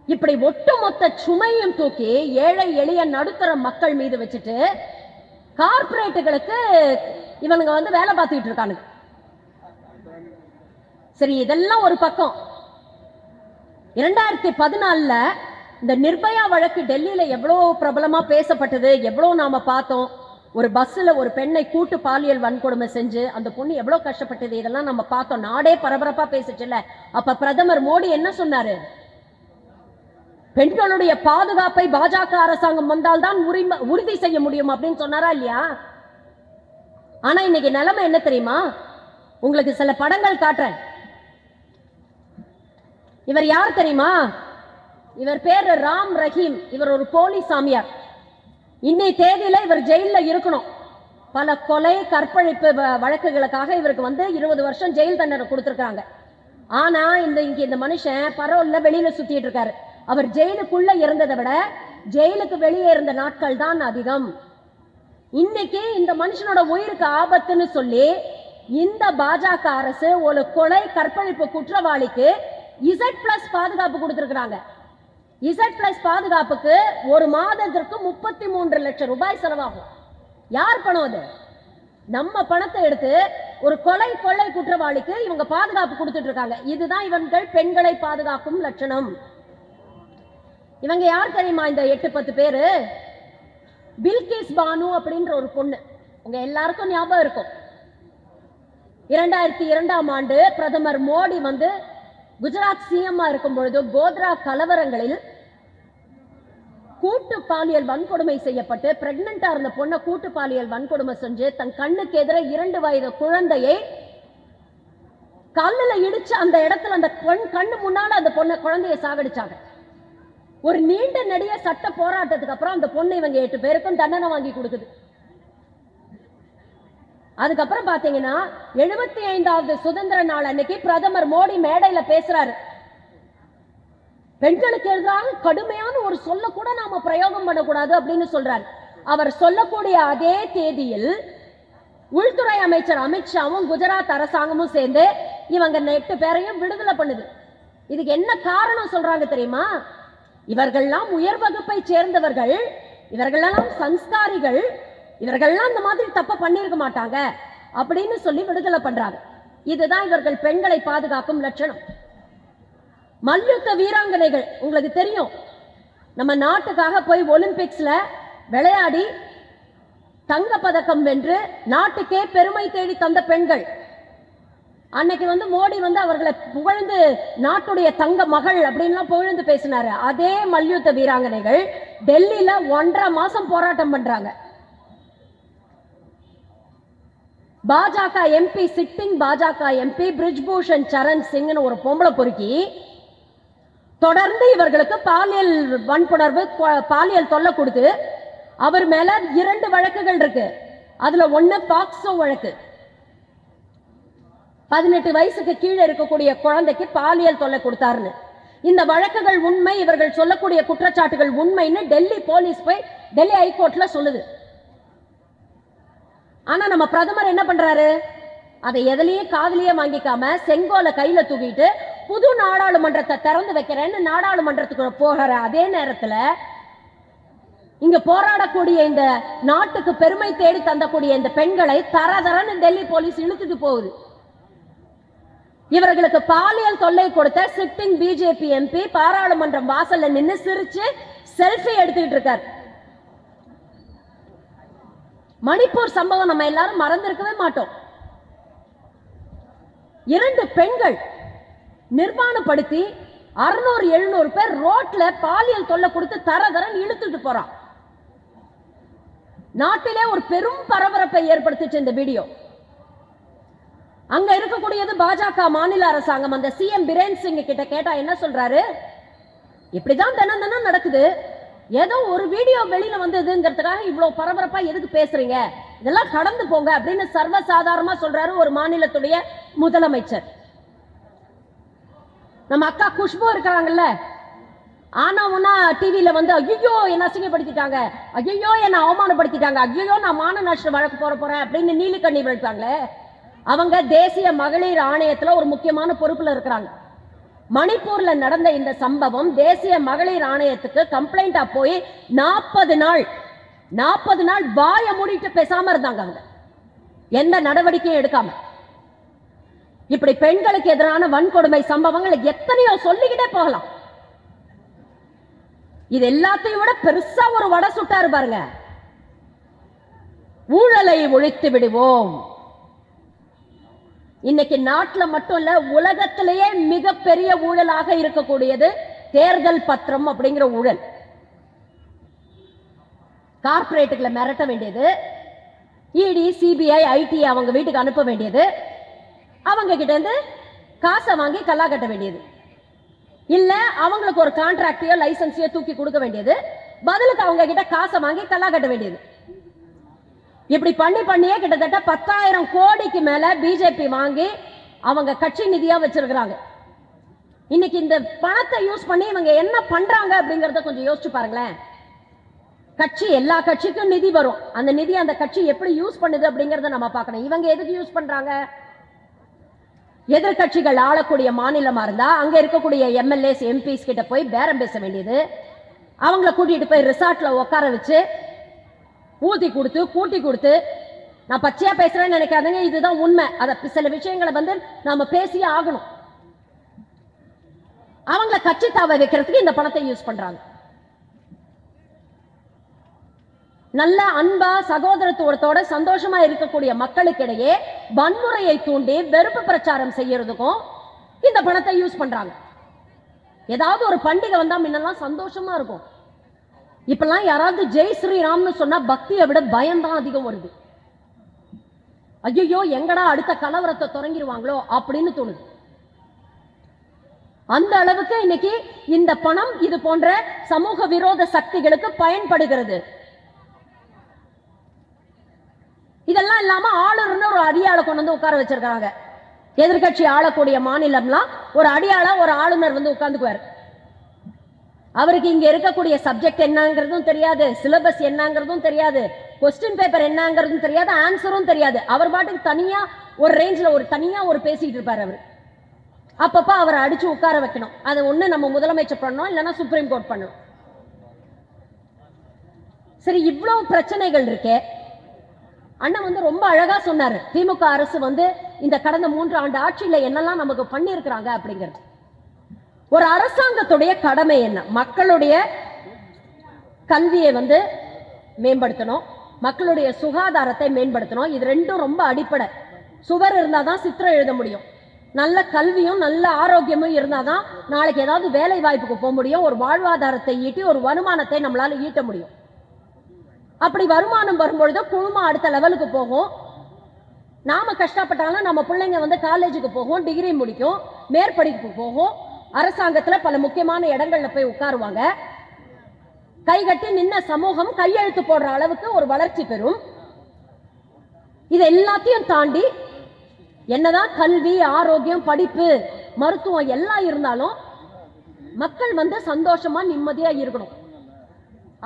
இப்படி ஒட்டுமொத்த சுமையும் தூக்கி ஏழை எளிய நடுத்தர மக்கள் மீது வச்சுட்டு கார்பரேட்டுகளுக்கு இவனுங்க வந்து வேலை பார்த்துட்டு இருக்கானுங்க. சரி, இதெல்லாம் ஒரு பக்கம். 2014 இந்த நிர்பயா வழக்கு டெல்லியில எவ்வளவு பிரபலமா பேசப்பட்டது, எவ்வளவு நாம பார்த்தோம். ஒரு பஸ்ல ஒரு பெண்ணை கூட்டு பாலியல் வன்கொடுமை செஞ்சு அந்த பொண்ணு எவ்வளவு கஷ்டப்பட்டது, இதெல்லாம் நம்ம பார்த்தோம். நாடே பரபரப்பா பேசிச்சுல்ல. அப்ப பிரதமர் மோடி என்ன சொன்னாரு? பெண்களுடைய பாதுகாப்பை பாஜக அரசாங்கம் வந்தால்தான் உறுதி செய்ய முடியும் அப்படின்னு சொன்னாரா இல்லையா? ஆனா இன்னைக்கு நிலைமை என்ன தெரியுமா? உங்களுக்கு சில படங்கள் காட்டுறேன். இவர் யார் தெரியுமா? இவர் பேரு ராம் ரஹீம். இவர் ஒரு போலி சாமியார். இன்னை தேதியில இவர் ஜெயில இருக்கணும். பல கொலை கற்பழிப்பு வழக்குகளுக்காக இவருக்கு வந்து 20 வருஷம் ஜெயில் தண்டனை கொடுத்திருக்காங்க. ஆனா இந்த மனுஷன் பரோல்ல வெளியில சுத்திட்டு இருக்காரு. அவர் ஜெயிலுக்குள்ள இருந்ததை விட ஜெயிலுக்கு வெளியே இருந்த நாட்கள் தான் அதிகம். இன்னைக்கு இந்த மனுஷனோட உயிருக்கு ஆபத்துன்னு சொல்லி இந்த பாஜக அரசு ஒரு கொலை கற்பழிப்பு குற்றவாளிக்கு Z+ பாதுகாப்பு கொடுத்திருக்கிறாங்க. Z+ பாதுகாப்புக்கு ஒரு மாதத்திற்கு 33 லட்சம் ரூபாய் செலவாகும். யார் பணம் அது? நம்ம பணத்தை எடுத்து ஒரு கொலை குற்றவாளிக்கு இவங்க பாதுகாப்பு கொடுத்துட்டு இருக்காங்க. இதுதான் இவர்கள் பெண்களை பாதுகாக்கும் லட்சணம். இவங்க யார் தெரியுமா? இந்த 8-10 பேரு. பில்கிஸ் பானு அப்படின்ற ஒரு பொண்ணு, உங்க எல்லாருக்கும் ஞாபகம் இருக்கும். 2002ஆம் ஆண்டு பிரதமர் மோடி வந்து குஜராத் சிஎம் இருக்கும் பொழுது கோத்ரா கலவரங்களில் கூட்டு பாலியல் வன்கொடுமை செய்யப்பட்டு பிரெக்னண்டா இருந்த பொண்ணை கூட்டு பாலியல் வன்கொடுமை செஞ்சு தன் கண்ணுக்கு எதிர 2 வயது குழந்தையை கல்லுல இடிச்சு அந்த இடத்துல அந்த கண்ணு முன்னால அந்த குழந்தையை சாகடிச்சாங்க. ஒரு நீண்ட நெடிய சட்ட போராட்டத்துக்கு அப்புறம் அந்த பொண்ணு இவங்க 8 பேருக்கும் தண்டனை வாங்கி கொடுக்குது. அதுக்கப்புறம் பாத்தீங்கன்னா 75வது சுதந்திர நாள் அன்னைக்கு பிரதமர் மோடி மேடையில பேசுறாரு. பெண்களுக்கு எதிராக கடுமையான ஒரு சொல்ல கூட நாம பிரயோகம் பண்ணக்கூடாது அப்படின்னு சொல்றாரு. அவர் சொல்லக்கூடிய அதே தேதியில் உள்துறை அமைச்சர் அமித்ஷாவும் குஜராத் அரசாங்கமும் சேர்ந்து இவங்க 8 பேரையும் விடுதலை பண்ணுது. இதுக்கு என்ன காரணம் சொல்றாங்க தெரியுமா? இவர்கள்லாம் உயர் வகுப்பை சேர்ந்தவர்கள், இவர்களெல்லாம் சன்ஸ்காரிகள், இவர்கள்லாம் இந்த மாதிரி தப்ப பண்ணிருக்க மாட்டாங்க அப்படின்னு சொல்லி விடுதலை பண்றாங்க. இதுதான் இவர்கள் பெண்களை பாதுகாக்கும் லட்சணம். மல்யுத்த வீராங்கனைகள் உங்களுக்கு தெரியும், நம்ம நாட்டுக்காக போய் ஒலிம்பிக்ஸ்ல விளையாடி தங்க பதக்கம் வென்று நாட்டுக்கே பெருமை தேடி தந்த பெண்கள். அன்னைக்கு வந்து மோடி வந்து அவர்களை புகழ்ந்து நாட்டுடைய தங்க மகள் அப்படின்லாம் புகழ்ந்து பேசினாரு. அதே மல்யுத்த வீராங்கனைகள் டெல்லியில 1.5 மாசம் போராட்டம் பண்றாங்க. பாஜக எம்பி, சிட்டிங் பாஜக எம்பி பிரிஜ்பூஷன் சரண் சிங்னு ஒரு பொம்பளை பொறுக்கி தொடர்ந்து இவர்களுக்கு பாலியல் வன்புணர்வு, பாலியல் தொல்லை கொடுத்து அவர் மேல 2 வழக்குகள் இருக்கு. அதுல 1 பாக்சோ வழக்கு. 18 வயசுக்கு கீழே இருக்கக்கூடிய குழந்தைக்கு பாலியல் தொல்லை கொடுத்தாருன்னு. இந்த வழக்குகள் உண்மை, இவர்கள் சொல்லக்கூடிய குற்றச்சாட்டுகள் உண்மைன்னு டெல்லி போலீஸ் போய் டெல்லி ஹைகோர்ட்ல சொல்லுது. ஆனா நம்ம பிரதமர் என்ன பண்றாரு? அதை எதிலேயே காதலியே வாங்கிக்காம செங்கோலை கையில தூக்கிட்டு புது நாடாளுமன்றத்தை திறந்து வைக்கிறேன்னு நாடாளுமன்றத்துக்கு போகிற அதே நேரத்துல இங்க போராடக்கூடிய இந்த நாட்டுக்கு பெருமை தேடி தந்தக்கூடிய இந்த பெண்களை தரதரன்னு டெல்லி போலீஸ் இழுத்துட்டு போகுது. இவர்களுக்கு பாலியல் தொல்லை கொடுத்த சிட்டிங் பிஜேபி எம்பி பாராளுமன்றம் வாசல்ல நின்று சிரிச்சு செல்ஃபி எடுத்துக்கிட்டு இருக்கார். மணிப்பூர் சம்பவம் நம்ம எல்லாரும் மறந்திருக்கவே மாட்டோம். 2 பெண்கள் நிர்வாணப்படுத்தி 600-700 பேர் ரோட்ல பாலியல் தொல்லை கொடுத்து தரதரன் இழுத்துட்டு போறான். நாட்டிலே ஒரு பெரும் பரபரப்பை ஏற்படுத்திச்சு இந்த வீடியோ. அங்க இருக்கக்கூடியது பாஜக மாநில அரசாங்கம். அந்த சிஎம் பிரேன் சிங் கிட்ட கேட்டா என்ன சொல்றாரு, இப்படிதான் தினம் தினம் நடக்குது, ஏதோ ஒரு வீடியோ வெளியில வந்ததுங்கிறதுக்காக இவ்வளவு பரபரப்பா எதுக்கு பேசுறீங்க, இதெல்லாம் கடந்து போங்க அப்படின்னு சர்வசாதாரணமா சொல்றாரு ஒரு மாநிலத்துடைய முதலமைச்சர். நம்ம அக்கா குஷ்பு இருக்கிறாங்கல்ல, ஆனா ஒன்னா டிவியில வந்து ஐயோ என்ன அசிங்கப்படுத்திட்டாங்க, ஐயோ என்ன அவமானப்படுத்திட்டாங்க, ஐயோ நான் மான நஷ்ட வழக்கு போறேன் அப்படின்னு நீலி கண்ணி விழுத்தாங்களே, அவங்க தேசிய மகளிர் ஆணையத்துல ஒரு முக்கியமான பொறுப்புல இருக்கிறாங்க. மணிப்பூர்ல நடந்த இந்த சம்பவம் தேசிய மகளிர் ஆணையத்துக்கு கம்ப்ளைண்டா போய் 40 நாள் வாய மூடிட்டு பேசாம இருந்தாங்க. அவங்க எந்த நடவடிக்கையும் எடுக்காம. இப்படி பெண்களுக்கு எதிரான வன்கொடுமை சம்பவங்கள் எத்தனையோ சொல்லிக்கிட்டே போகலாம். இது எல்லாத்தையும் விட பெருசா ஒரு வடை சுட்டாரு பாருங்க, ஊழலை ஒழித்து விடுவோம். இன்னைக்கு நாட்டுல மட்டும் இல்ல, உலகத்திலேயே மிகப்பெரிய ஊழலாக இருக்கக்கூடியது தேர்தல் பத்திரம் அப்படிங்கிற ஊழல். கார்பரேட்டுகளை மிரட்ட வேண்டியது, இடி சிபிஐ ஐடி அவங்க வீட்டுக்கு அனுப்ப வேண்டியது, அவங்க கிட்ட இருந்து காசை வாங்கி கல்லா கட்ட வேண்டியது, இல்ல அவங்களுக்கு ஒரு கான்ட்ராக்டையோ லைசன்ஸையோ தூக்கி கொடுக்க வேண்டியது, பதிலுக்கு அவங்க கிட்ட காசை வாங்கி கல்லா கட்ட வேண்டியது. இப்படி பண்ணியே கிட்டத்தட்ட 10,000 கோடிக்கு மேல பிஜேபி வாங்கி அவங்க கட்சி நிதியா வச்சிருக்கிறாங்க. இன்னைக்கு இந்த பணத்தை யூஸ் பண்ணி இவங்க என்ன பண்றாங்க அப்படிங்கறத கொஞ்சம் யோசிச்சு பாருங்களேன். கட்சி, எல்லா கட்சிக்கும் நிதி வரும், அந்த நிதி அந்த கட்சி எப்படி யூஸ் பண்ணுது அப்படிங்கறத நம்ம பார்க்கணும். இவங்க எதுக்கு யூஸ் பண்றாங்க? எதிர்கட்சிகள் ஆளக்கூடிய மாநிலமா இருந்தா அங்க இருக்கக்கூடிய எம்எல்ஏஸ் எம்பிஸ் கிட்ட போய் பேரம் பேச வேண்டியது, அவங்களை கூட்டிட்டு போய் ரிசார்ட்ல உட்கார வச்சு ஊதி கொடுத்து கூட்டி கொடுத்து, நான் பச்சையா பேசுறேன்னு நினைக்காதீங்க, இதுதான் உண்மை. அத சில விஷயங்களை வந்து நாம பேசியே ஆகணும். அவங்கள கட்சி தாவ வைக்கிறதுக்கு இந்த பணத்தை யூஸ் பண்றாங்க. நல்ல அன்பா சகோதரத்துவத்தோட சந்தோஷமா இருக்கக்கூடிய மக்களுக்கிடையே வன்முறையை தூண்டி வெறுப்பு பிரச்சாரம் செய்யறதுக்கும் இந்த பணத்தை யூஸ் பண்றாங்க. ஏதாவது ஒரு பண்டிகை வந்தா முன்னெல்லாம் சந்தோஷமா இருக்கும், இப்பெல்லாம் யாராவது ஜெய் ஸ்ரீராம்னு சொன்னா பக்தியை விட பயம்தான் அதிகம் வருது. ஐயோ எங்கடா அடுத்த கலவரத்தை தொடங்கிடுவாங்களோ அப்படின்னு தோணுது. அந்த அளவுக்கு இன்னைக்கு இந்த பணம் இது போன்ற சமூக விரோத சக்திகளுக்கு பயன்படுகிறது. இதெல்லாம் இல்லாம ஆளுநர்னு ஒரு அடியாளை கொண்டு வந்து உட்கார வச்சிருக்காங்க. எதிர்கட்சி ஆளக்கூடிய மாநிலம்லாம் ஒரு அடியாளா ஒரு ஆளுநர் வந்து உட்கார்ந்துக்குவார். அவருக்கு இங்க இருக்கக்கூடிய சப்ஜெக்ட் என்னங்கிறதும் தெரியாது, சிலபஸ் என்னங்கிறதும் தெரியாது, கொஸ்டின் பேப்பர் என்னங்கிறதும் தெரியாது, ஆன்சரும் தெரியாது. அவர் பாட்டுக்கு தனியா ஒரு ரேஞ்சில் தனியா பேசிட்டு இருப்பார். அவர் அப்பப்ப அவரை அடிச்சு உட்கார வைக்கணும். அதை ஒண்ணு நம்ம முதலமைச்சர் பண்ணணும், இல்லைன்னா சுப்ரீம் கோர்ட் பண்ணணும். சரி, இவ்வளவு பிரச்சனைகள் இருக்கே. அண்ணன் வந்து ரொம்ப அழகா சொன்னாரு, திமுக அரசு வந்து இந்த கடந்த 3 ஆண்டு ஆட்சியில என்னெல்லாம் நமக்கு பண்ணி இருக்கிறாங்க அப்படிங்கிறது. ஒரு அரசாங்கத்துடைய கடமை என்ன? மக்களுடைய கல்வியை வந்து மேம்படுத்தணும், மக்களுடைய சுகாதாரத்தை மேம்படுத்தணும். இது ரெண்டும் ரொம்ப அடிப்படை. சுவர் இருந்தாதான் சித்திரம் எழுத முடியும். நல்ல கல்வியும் நல்ல ஆரோக்கியமும் இருந்தாதான் நாளைக்கு ஏதாவது வேலை வாய்ப்புக்கு போக முடியும், ஒரு வாழ்வாதாரத்தை ஈட்டி ஒரு வருமானத்தை நம்மளால ஈட்ட முடியும். அப்படி வருமானம் வரும்பொழுது குழுமம் அடுத்த லெவலுக்கு போகும். நாம கஷ்டப்பட்டாலும் நம்ம பிள்ளைங்க வந்து காலேஜுக்கு போகும், டிகிரி முடிக்கும், மேற்படிப்பு போகும், அரசாங்கத்துல பல முக்கியமான இடங்கள்ல போய் உட்காருவாங்க. கைகட்டி நின்ன சமூகம் கையெழுத்து போடுற அளவுக்கு ஒரு வளர்ச்சி பெறும். இது எல்லாத்தையும் தாண்டி என்னதான் கல்வி, ஆரோக்கியம், படிப்பு, மருத்துவம் எல்லாம் இருந்தாலும் மக்கள் வந்து சந்தோஷமா நிம்மதியா இருக்கணும்.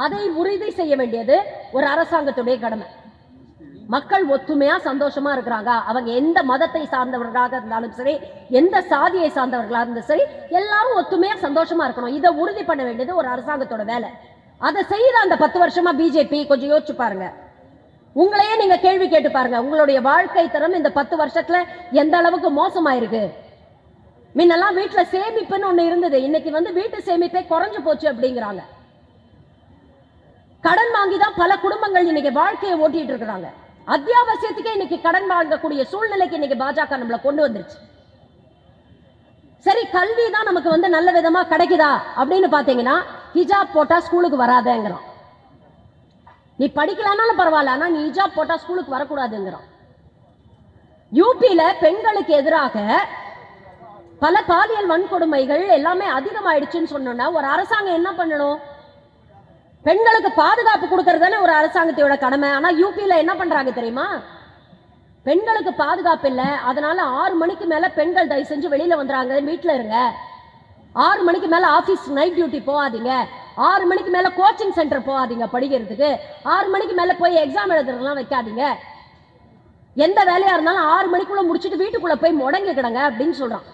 அதை உறுதி செய்ய வேண்டியது ஒரு அரசாங்கத்துடைய கடமை. மக்கள் ஒத்துமையா சந்தோஷமா இருக்கிறாங்க, அவங்க எந்த மதத்தை சார்ந்தவர்களாக இருந்தாலும் சரி, எந்த சாதியை சார்ந்தவர்களாக இருந்தாலும் சரி, எல்லாரும் ஒத்துமையா சந்தோஷமா இருக்கணும். இதை உறுதி பண்ண வேண்டியது ஒரு அரசாங்கத்தோட வேலை. அதை செய்யற அந்த 10 வருஷமா பிஜேபி கொஞ்சம் யோசிச்சு பாருங்க. உங்களையே நீங்க கேள்வி கேட்டு பாருங்க, உங்களுடைய வாழ்க்கை தரம் இந்த 10 வருஷத்துல எந்த அளவுக்கு மோசமாயிருக்கு. முன்னெல்லாம் வீட்டுல சேமிப்புன்னு ஒண்ணு இருந்தது, இன்னைக்கு வந்து வீட்டு சேமிப்பே குறைஞ்சு போச்சு அப்படிங்கிறாங்க. கடன் வாங்கி தான் பல குடும்பங்கள் இன்னைக்கு வாழ்க்கையை ஓட்டிட்டு இருக்கிறாங்க. அத்தியாவசியத்துக்கே இன்னைக்கு கடன் வாங்கக்கூடிய சூழ்நிலைக்கு இன்னைக்கு பாஜக நம்மள கொண்டு வந்துருச்சு. சரி, கல்வி தான் நமக்கு நல்ல விதமா கிடைக்குதா அப்படின்னு பாத்தீங்கன்னா, ஹிஜாப் போட்டா ஸ்கூலுக்கு வராதேங்கிறான். நீ படிக்கலாம்னாலும் பரவாயில்ல, ஆனா நீ ஹிஜாப் போட்டா ஸ்கூலுக்கு வரக்கூடாதுங்கிறான். யூபியில பெண்களுக்கு எதிராக பல பாலியல் வன்கொடுமைகள் எல்லாமே அதிகமாயிடுச்சுன்னு சொன்னோம்னா ஒரு அரசாங்கம் என்ன பண்ணணும்? பெண்களுக்கு பாதுகாப்பு கொடுக்கறது தானே ஒரு அரசாங்கத்தோட கடமை. ஆனா யூபியில என்ன பண்றாங்க தெரியுமா? பெண்களுக்கு பாதுகாப்பு இல்லை, அதனால 6 மணிக்கு மேல பெண்கள் தயவு செஞ்சு வெளியில வந்துறாங்க, வீட்டுல இருங்க. 6 மணிக்கு மேல ஆபீஸ் நைட் டியூட்டி போகாதீங்க. 6 மணிக்கு மேல கோச்சிங் சென்டர் போகாதீங்க படிக்கிறதுக்கு. 6 மணிக்கு மேல போய் எக்ஸாம் எழுதுறதுலாம் வைக்காதீங்க. எந்த வேலையா இருந்தாலும் 6 மணிக்குள்ள முடிச்சுட்டு வீட்டுக்குள்ள போய் முடங்கி கிடங்க அப்படின்னு சொல்றான்.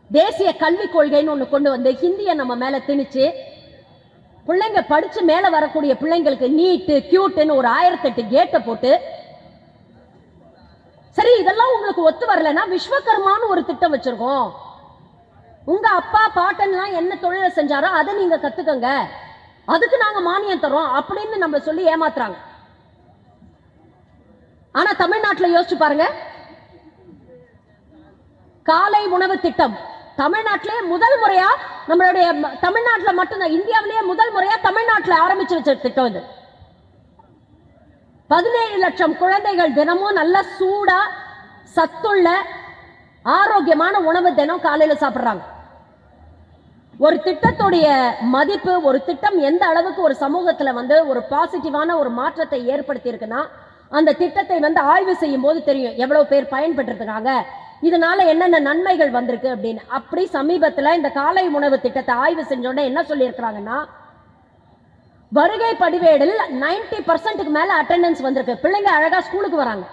தேசிய கல்விக் கொள்கைன்னு ஒண்ணு கொண்டு வந்து ஹிந்தியை நம்ம மேல திணிச்சு பிள்ளைங்க படிச்சு மேல வரக்கூடிய பிள்ளைங்களுக்கு நீட்டு கியூட்னு ஒரு 1008 கேட்டை போட்டு, சரி இதெல்லாம் உங்களுக்கு ஒத்து வரலன்னா விஸ்வகர்மான்னு ஒரு திட்டம் வச்சிருக்கோம். உங்க அப்பா பாட்டன்லாம் என்ன தொழிலை செஞ்சாரோ அதை நீங்க கத்துக்கங்க, அதுக்கு நாங்க மானியம் தரோம் அப்படின்னு நம்ம சொல்லி ஏமாத்துறாங்க. ஆனா தமிழ்நாட்டில் யோசிச்சு பாருங்க, காலை உணவு திட்டம் தமிழ்நாட்டிலே முதல் முறையா, நம்மளுடைய தமிழ்நாட்டில் மட்டும்தான், இந்தியாவிலேயே முதல் முறையா தமிழ்நாட்டில் ஆரம்பிச்சு வச்ச திட்டம் இது. 17 லட்சம் குழந்தைகள் தினமும் நல்ல சூடா சத்துள்ள ஆரோக்கியமான உணவு தினம் காலையில சாப்பிடுறாங்க. ஒரு திட்டத்துடைய மதிப்பு, ஒரு திட்டம் எந்த அளவுக்கு ஒரு சமூகத்துல ஒரு பாசிட்டிவான ஒரு மாற்றத்தை ஏற்படுத்தி இருக்குன்னா, அந்த திட்டத்தை ஆய்வு செய்யும் போது தெரியும் எவ்வளவு பேர் பயன்பெற்று இருக்காங்க, இதனால என்னென்ன நன்மைகள் வந்திருக்கு அப்படின்னு. அப்படி சமீபத்தில் இந்த காலை உணவு திட்டத்தை ஆய்வு செஞ்சோட என்ன சொல்லி இருக்கிறாங்கன்னா, வருகை பதிவேடில் 90% மேல அட்டெண்டன்ஸ் வந்திருக்கு. பிள்ளைங்க அழகா ஸ்கூலுக்கு வராங்க.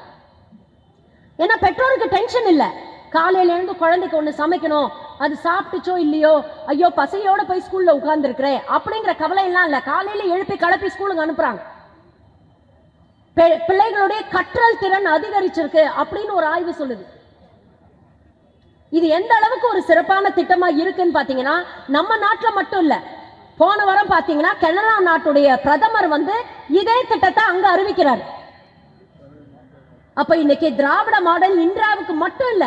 ஏன்னா பெற்றோருக்கு டென்ஷன் இல்லை. காலையில இருந்து குழந்தைக்கு ஒண்ணு சமைக்கணும், அது சாப்பிட்டுச்சோ இல்லையோ, ஐயோ பசையோட போய் ஸ்கூல்ல உட்கார்ந்து இருக்கிறேன் அப்படிங்கிற கவலை எல்லாம் இல்ல. காலையில எழுப்பி கிளப்பி ஸ்கூலுக்கு அனுப்புறாங்க. பிள்ளைகளுடைய கற்றல் திறன் அதிகரிச்சிருக்கு அப்படின்னு ஒரு ஆய்வு சொல்லுது. இது எந்த அளவுக்கு ஒரு சிறப்பான திட்டமா இருக்குன்னு பாத்தீங்கன்னா, நம்ம நாட்டுல மட்டும் இல்ல, போன வாரம் பாத்தீங்கன்னா கனடா நாட்டுடைய பிரதமர் இதே திட்டத்தை அங்க அறிவிக்கிறார். அப்ப இன்னைக்கு திராவிட மாடல் இந்தியாவுக்கு மட்டும் இல்ல,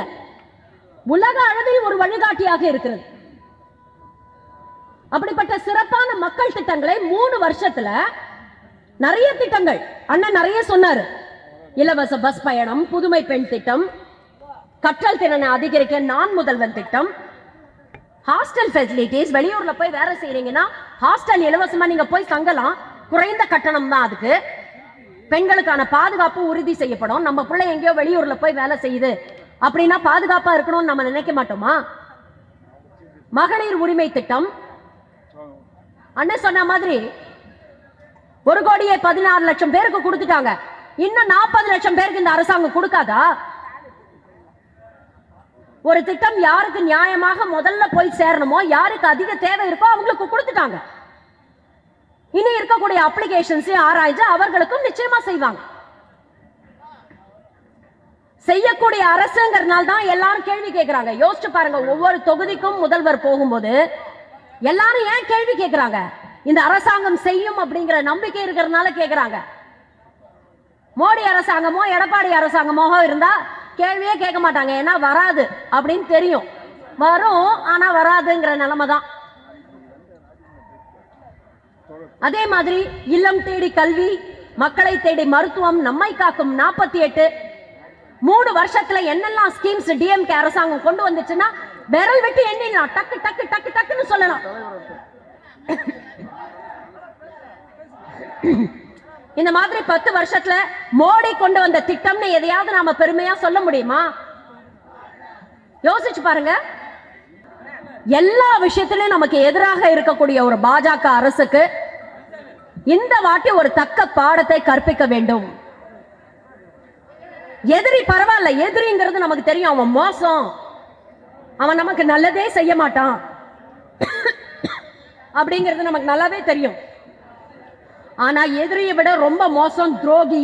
உலக அளவில் ஒரு வழிகாட்டியாக இருக்கிறது. அப்படிப்பட்ட சிறப்பான மக்கள் திட்டங்களை 3 வருஷத்துல நிறைய திட்டங்கள் அண்ணன் நிறைய சொன்னாரு. இலவச பஸ் பயணம், புதுமை பெண் திட்டம், கற்றல் திறனை அதிகரிக்க நான் முதல்வன் திட்டம், ஹாஸ்டல் ஃபெசிலிட்டிஸ். வெளியூர்ல போய் வேலை செய்யறீங்கன்னா ஹாஸ்டல் இலவசமா நீங்க போய் தங்கலாம், குறைந்த கட்டணம் தான் அதுக்கு. பெண்களுக்கான பாதுகாப்பு உறுதி செய்யப்படும். நம்ம பிள்ளை எங்கேயோ வெளியூர்ல போய் வேலை செய்யுது அப்படின்னா பாதுகாப்பா இருக்கணும்னு நம்ம நினைக்க மாட்டோமா? மகளிர் உரிமை திட்டம் அண்ணன் சொன்ன மாதிரி 1,16,00,000 பேருக்கு கொடுத்துட்டாங்க. இன்னும் 40 லட்சம் பேருக்கு இந்த அரசாங்கம் கொடுக்காதா? ஒரு திட்டம் யாருக்கு நியாயமாக முதல்ல போய் சேரணுமோ, யாருக்கு அதிக தேவை இருக்கோ அவங்களுக்கு கொடுத்துட்டாங்க. இனி இருக்கக்கூடிய அப்ளிகேஷன்ஸ் ஆராய்ச்சி அவர்களுக்கும் நிச்சயமா செய்வாங்க. செய்யக்கூடிய அரசுங்கிறதுனால தான் எல்லாரும் கேள்வி கேட்கிறாங்க. யோசிச்சு பாருங்க, ஒவ்வொரு தொகுதிக்கும் முதல்வர் போகும்போது எல்லாரும் ஏன் கேள்வி கேட்கிறாங்க? இந்த அரசாங்கம் செய்யும் அப்படிங்கிற நம்பிக்கை இருக்கிறதுனால கேட்கிறாங்க. மோடி அரசாங்கமோ எடப்பாடி அரசாங்கமோ இருந்தா கேள்வியே கேட்க மாட்டாங்க. ஏன்னா வராது அப்படின்னு தெரியும். வரும் ஆனா வராதுங்கிற நிலைமை தான். அதே மாதிரி இல்லம் தேடி கல்வி, மக்களை தேடி மருத்துவம், நம்மை காக்கும் 48 3 வருஷத்துல என்னெல்லாம் ஸ்கீம்ஸ் டிஎம்கே அரசாங்கம் கொண்டு வந்துச்சுன்னா விரல் விட்டு எண்ணிடலாம். டக்கு டக்கு டக்கு டக்குன்னு சொல்லலாம். இந்த மாதிரி 10 வருஷத்துல மோடி கொண்டு வந்த திட்டம்னு எதையாவது நாம பெருமையா சொல்ல முடியுமா? யோசிச்சு பாருங்க. எல்லா விஷயத்திலும் நமக்கு எதிராக இருக்கக்கூடிய ஒரு பாஜக அரசுக்கு இந்த வாட்டி ஒரு தக்க பாடத்தை கற்பிக்க வேண்டும். எதிரி பரவாயில்ல, எதிரிங்கிறது நமக்கு தெரியும், அவன் மோசம், அவன் நமக்கு நல்லதே செய்ய மாட்டான் அப்படிங்கிறது நமக்கு நல்லாவே தெரியும். ஆனா எதிரியை விட ரொம்ப மோசம் துரோகி.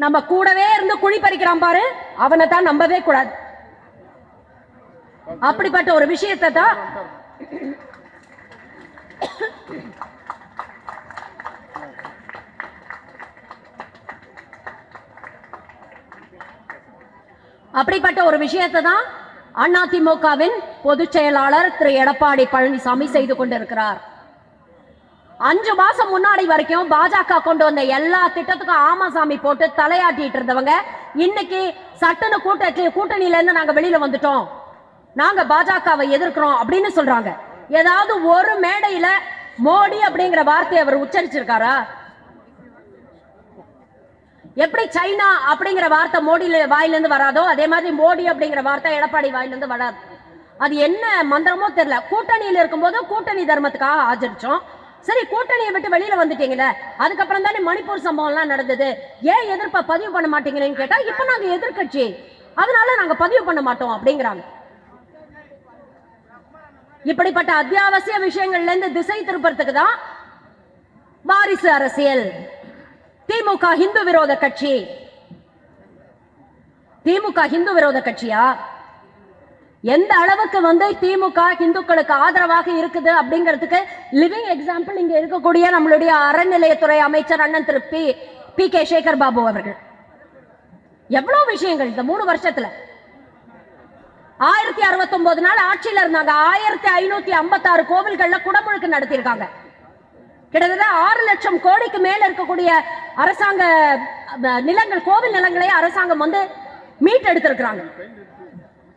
நம்ம கூடவே இருந்து குழி பறிக்கிறான் பாரு, அவனை தான் நம்பவே கூடாது. அப்படிப்பட்ட ஒரு விஷயத்தை தான் அப்படிப்பட்ட ஒரு விஷயத்தை தான் அதிமுகவின் பொதுச் செயலாளர் திரு எடப்பாடி பழனிசாமி செய்து கொண்டிருக்கிறார். 5 மாசம் முன்னாடி வரைக்கும் பாஜக கொண்டு வந்த எல்லா திட்டத்துக்கும் ஆமாசாமி போட்டு தலையாட்டிட்டு இருந்தவங்க இன்னைக்கு சட்டுன்னு கூட்டணியில இருந்து நாங்க வெளியில வந்துட்டோம், நாங்க பாஜகவை எதிர்க்கிறோம் அப்படின்னு சொல்றாங்க. ஏதாவது ஒரு மேடையில மோடி அப்படிங்கிற வார்த்தையை அவர் உச்சரிச்சிருக்காரா? எப்படி சைனா அப்படிங்கிற வார்த்தை மோடி வாயிலிருந்து வராதோ அதே மாதிரி மோடி அப்படிங்கிற வார்த்தை எடப்பாடி வாயிலிருந்து வராது. அது என்ன மந்திரமோ தெரியல. கூட்டணியில் இருக்கும்போது கூட்டணி தர்மத்துக்காக ஆச்சரிச்சோம். சரி, கூட்டணியை விட்டு வெளியில வந்துட்டீங்களே, அதுக்கப்புறம் தானே மணிப்பூர் சம்பவம் எல்லாம் நடந்தது, ஏன் எதிர்ப்பை பதிவு பண்ண மாட்டீங்களேன்னு கேட்டா இப்ப நாங்க எதிர்கட்சி, அதனால நாங்க பதிவு பண்ண மாட்டோம் அப்படிங்கிறாங்க. இப்படிப்பட்ட அத்தியாவசிய விஷயங்கள்ல இருந்து திசை திருப்பறதுக்கு தான் வாரிசு அரசியல். திமுக ஹிந்து விரோத கட்சி. திமுக ஹிந்து விரோத கட்சியா? எந்த அளவுக்கு திமுக இந்துக்களுக்கு ஆதரவாக இருக்குது அப்படிங்கிறதுக்கு லிவிங் எக்ஸாம்பிள் இங்க இருக்கக்கூடிய நம்மளுடைய அறநிலையத்துறை அமைச்சர் அண்ணன் திரு பி கே சேகர் பாபு அவர்கள். எவ்வளவு விஷயங்கள் இந்த 3 வருஷத்துல. 1069 நாள் ஆட்சியில இருந்தாங்க. 1556 கோவில்கள்ல குடமுழுக்கு நடத்தியிருக்காங்க. கிட்டத்தட்ட 6 லட்சம் கோடிக்கு மேல இருக்கக்கூடிய அரசாங்க நிலங்கள், கோவில் நிலங்களை அரசாங்கம் மீட்டெடுத்திருக்கிறாங்க.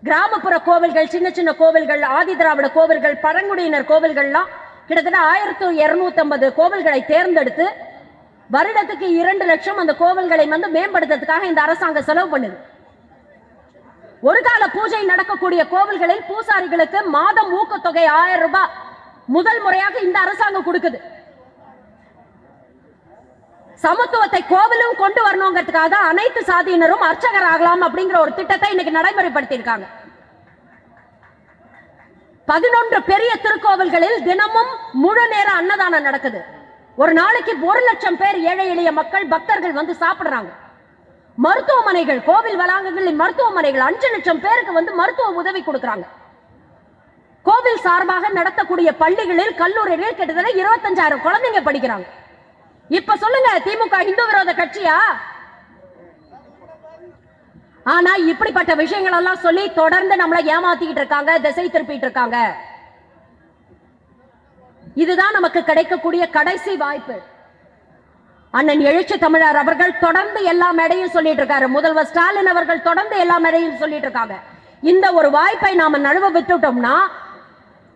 கிராமப்புற கோவில்கள், சின்ன சின்ன கோவில்கள், ஆதி திராவிட கோவில்கள், பழங்குடியினர் கோவில்கள்லாம் கிட்டத்தட்ட 1250 கோவில்களை தேர்ந்தெடுத்து வருடத்துக்கு 2 லட்சம் அந்த கோவில்களை மேம்படுத்துறதுக்காக இந்த அரசாங்கம் செலவு பண்ணுது. ஒரு கால பூஜை நடக்கக்கூடிய கோவில்களில் பூசாரிகளுக்கு மாதம் ஊக்கத்தொகை 1000 ரூபாய் முதல் முறையாக இந்த அரசாங்கம் கொடுக்குது. சமத்துவத்தை கோவிலும் கொண்டு வரணுங்கிறதுக்காக அனைத்து சாதியினரும் அர்ச்சகர் ஆகலாம் அப்படிங்கிற ஒரு திட்டத்தை இன்னைக்கு நடைமுறைப்படுத்தி இருக்காங்க. 11 பெரிய திருக்கோவில்களில் தினமும் முழு நேர அன்னதானம் நடக்குது. ஒரு நாளைக்கு 1 லட்சம் பேர் ஏழை எளிய மக்கள் பக்தர்கள் சாப்பிடுறாங்க. மருத்துவமனைகள், கோவில் வளாகங்களில் மருத்துவமனைகள் 5 லட்சம் பேருக்கு மருத்துவ உதவி கொடுக்கறாங்க. கோவில் சார்பாக நடத்தக்கூடிய பள்ளிகளில், கல்லூரிகளில் கிட்டத்தட்ட 25,000 குழந்தைங்க படிக்கிறாங்க. இப்ப சொல்லுங்க, திமுக இந்து விரோத கட்சியா? ஆனா இப்படிப்பட்ட விஷயங்கள் எல்லாம் சொல்லி தொடர்ந்து நம்மளை ஏமாத்திக்கிட்டு இருக்காங்க, திசை திருப்பிட்டு இருக்காங்க. இதுதான் நமக்கு கிடைக்கக்கூடிய கடைசி வாய்ப்பு. அண்ணன் எழுச்சி தமிழர் அவர்கள் தொடர்ந்து எல்லா மேடையும் சொல்லிட்டு இருக்காரு. முதல்வர் ஸ்டாலின் அவர்கள் தொடர்ந்து எல்லா மேடையும் சொல்லிட்டு இருக்காங்க. இந்த ஒரு வாய்ப்பை நாம நழுவ விட்டுட்டோம்னா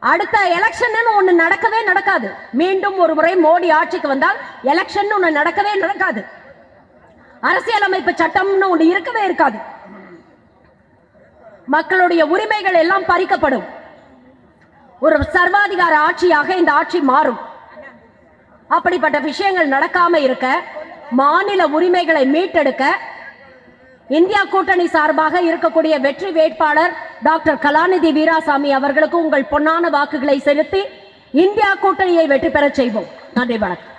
அடுத்த எலெக்ஷன் ஒண்ணு நடக்கவே நடக்காது. மீண்டும் ஒரு முறை மோடி ஆட்சிக்கு வந்தால் எலெக்ஷன் ஒண்ணு நடக்கவே நடக்காது. அரசியலமைப்பு சட்டம்னு ஒண்ணு இருக்கவே இருக்காது. மக்களுடைய உரிமைகள் எல்லாம் பறிக்கப்படும். ஒரு சர்வாதிகார ஆட்சியாக இந்த ஆட்சி மாறும். அப்படிப்பட்ட விஷயங்கள் நடக்காம இருக்க, மாநில உரிமைகளை மீட்டெடுக்க இந்தியா கூட்டணி சார்பாக இருக்கக்கூடிய வெற்றி வேட்பாளர் டாக்டர் கலாநிதி வீராசாமி அவர்களுக்கு உங்கள் பொன்னான வாக்குகளை செலுத்தி இந்தியா கூட்டணியை வெற்றி பெற செய்வோம். நன்றி, வணக்கம்.